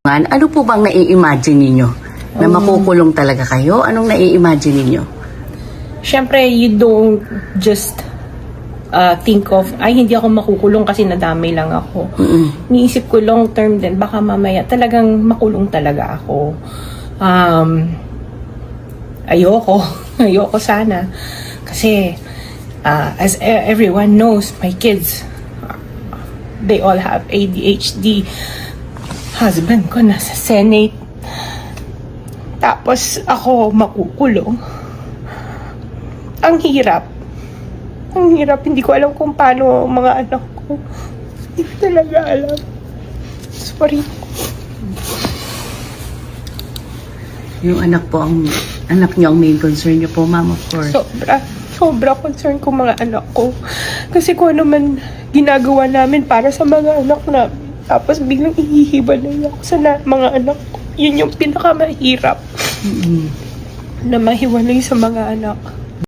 Ano po bang nai-imagine ninyo? Na makukulong talaga kayo? Anong nai-imagine ninyo? Siyempre, you don't just think of, ay, hindi ako makukulong kasi nadamay lang ako. Niisip ko long term din, baka mamaya talagang makulong talaga ako. Ayoko sana. Kasi, as everyone knows, my kids, they all have ADHD. Husband ko nasa Senate. Tapos ako makukulong. Ang hirap. Ang hirap. Hindi ko alam kung paano mga anak ko. Hindi ko talaga alam. Sorry. Yung anak niyo ang main concern niyo po, ma'am, of course. Sobra concern ko mga anak ko. Kasi kung ano man ginagawa namin para sa mga anak namin, tapos biglang ihihiwalay ako sa mga anak ko. Yun yung pinakamahirap na mahiwalay sa mga anak.